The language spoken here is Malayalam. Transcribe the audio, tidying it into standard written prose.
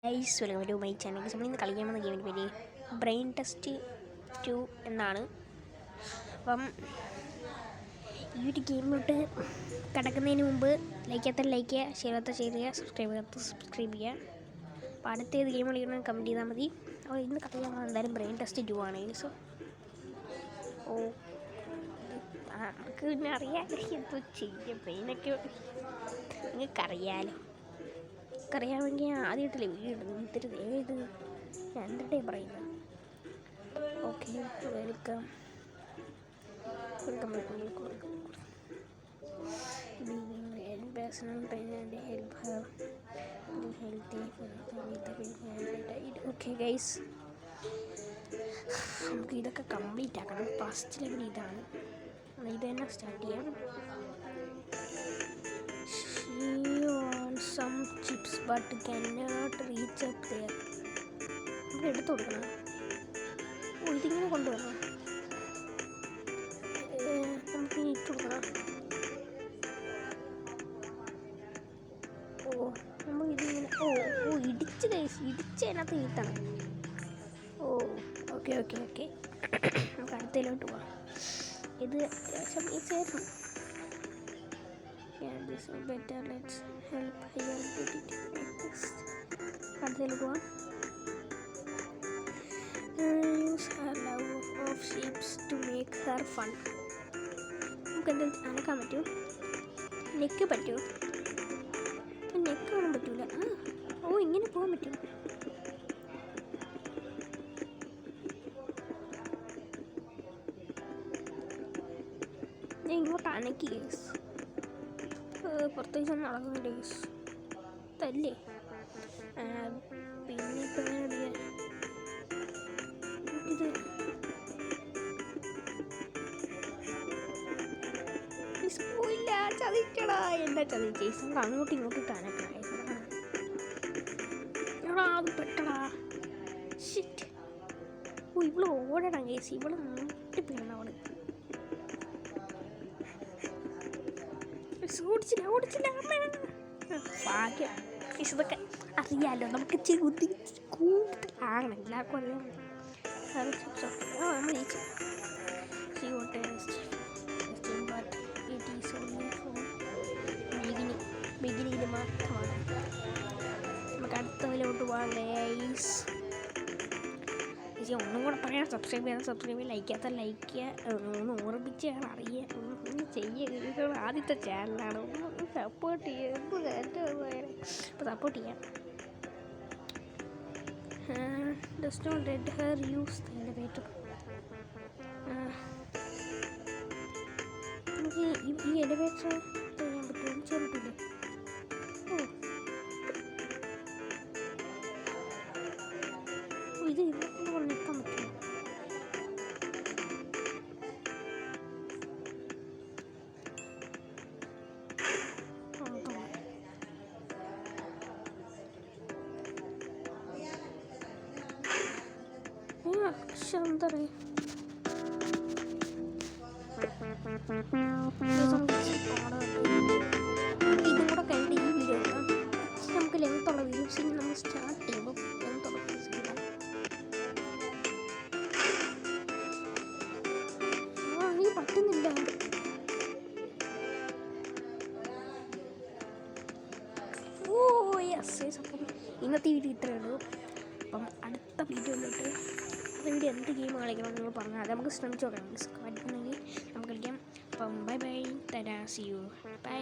Guys welcome to my channel. നമ്മൾ ഇന്ന് കളിക്കാൻ വന്ന ഗെയിമിൻ്റെ പേര് ബ്രെയിൻ ടെസ്റ്റ് 2 എന്നാണ്. അപ്പം ഈ ഒരു ഗെയിമിലോട്ട് കിടക്കുന്നതിന് മുമ്പ് ലൈക്ക് ചെയ്യുക, ഷെയർ ചെയ്യുക, സബ്സ്ക്രൈബ് ചെയ്യുക. അപ്പോൾ അടുത്ത ഏത് ഗെയിം കളിക്കണം കമൻറ്റ് ചെയ്താൽ മതി. അപ്പോൾ ഇന്ന് കളിക്കാൻ വന്നത് എന്തായാലും ബ്രെയിൻ ടെസ്റ്റ് 2 ആണ്. സോ നമുക്ക് പിന്നെ അറിയാമല്ലോ എന്തോ ചെയ്യും. ബ്രെയിനൊക്കെ നിങ്ങൾക്കറിയാമല്ലോ. അറിയാമെങ്കിൽ ആദ്യമായിട്ടല്ലേ വീഡിയോ ഇടുന്നത്. ഇത്തിരി ഏത് രണ്ടേ പറയുന്നത്. Okay, welcome. ഓക്കെ ഗൈസ്, നമുക്ക് ഇതൊക്കെ കംപ്ലീറ്റ് ആക്കണം. ഫസ്റ്റ് ലെവൽ ഇതാണ്. ഇത് തന്നെ സ്റ്റാർട്ട് ചെയ്യാം. Some chips but cannot reach up there. നമുക്ക് എടുത്തു കൊടുക്കണം. ഇതിങ്ങനെ കൊണ്ടുവരണം. നമുക്ക് ഇട്ട് കൊടുക്കണം. നമ്മൾ ഇതിങ്ങനെ ഇടിച്ചതിനകത്ത് ഈത്തണം. ഓക്കെ നമുക്ക് അടുത്തതിലോട്ട് പോവാം. ഇത് അത്യാവശ്യം this is better. Let's help higher അടുത്തതിൽ പോവാം. Use her love of sheep to make her fun. നമുക്ക് എന്താ അനക്കാൻ പറ്റുമോ? നെക്ക് പറ്റുമോ? നെക്ക് കാണാൻ പറ്റൂല. ഇങ്ങനെ പോകാൻ പറ്റും. ഞാൻ ഇങ്ങോട്ട് അനക്കി കേസ് പുറത്തേക്ക് നടക്കുന്നുണ്ട് കേസ് തല്ലേ. പിന്നെ ഇപ്പം എങ്ങനെ ഇത് പോയില്ല. ചതിക്കടാ, എന്താ ചതിച്ചേസ്. നമ്മൾ അങ്ങോട്ടും ഇങ്ങോട്ടും തനക്കടാ. അത് പെട്ടടാ. ഷിറ്റ്. ഇവള് ഓടണം കേസ്. ഇവള് മുട്ടിപ്പിക്കണം. അവള് ഓടിച്ചില്ല. ഭാഗ്യം. ഇതൊക്കെ അറിയാലോ. നമുക്ക് കൂടുതലാണ് എല്ലാവർക്കും അറിയാം. നമ്മൾ ബിഗിനിയിൽ മാത്രമാണ്. നമുക്ക് അടുത്തതിലോട്ട് പോകാം ഗൈസ്. ഒന്നും കൂടെ പറയാം, സബ്സ്ക്രൈബ് ചെയ്യുക, ലൈക്ക് ചെയ്യാത്ത ലൈക്ക് ചെയ്യുക, ഒന്ന് ഓർമ്മിച്ച് അറിയാം, ഒന്ന് ചെയ്യുക. ആദ്യത്തെ ചാനലാണ്. ഒന്ന് സപ്പോർട്ട് ചെയ്യുക. അപ്പോൾ സപ്പോർട്ട് ചെയ്യാം. Does not let her use the elevator. നമുക്ക് ഈ എലിവേറ്റർ ചെയ്യാൻ പറ്റുമോ? ചെയ്യാൻ പറ്റില്ലേ? ഇത് ഇവിടെ നിൽക്കാൻ പറ്റുമോ? എന്താ പറയുക, ഇതും കൂടെ കഴിഞ്ഞിട്ട് ഈ വീഡിയോ എടുക്കാം. നമുക്ക് ലെങ്ത്തുള്ള വീഡിയോസ് നമ്മൾ സ്റ്റാർട്ട് ചെയ്യുമ്പോൾ ലെങ്ത്തുള്ള വീഡിയോസ് ഇടാം. എനിക്ക് പറ്റുന്നില്ല. അപ്പം ഇന്നത്തെ വീഡിയോ ഇത്രയേ ഉള്ളൂ. അപ്പം അടുത്ത വീഡിയോയിലോട്ട് വീഡിയോ എന്ത് ഗെയിം കളിക്കണം നിങ്ങൾ പറഞ്ഞാൽ അത് നമുക്ക് ശ്രമിച്ചു നോക്കാം. സ്ക്വാഡ് ഉണ്ടെങ്കിൽ നമുക്ക് കളിക്കാം. അപ്പം bye, tata, see you, by.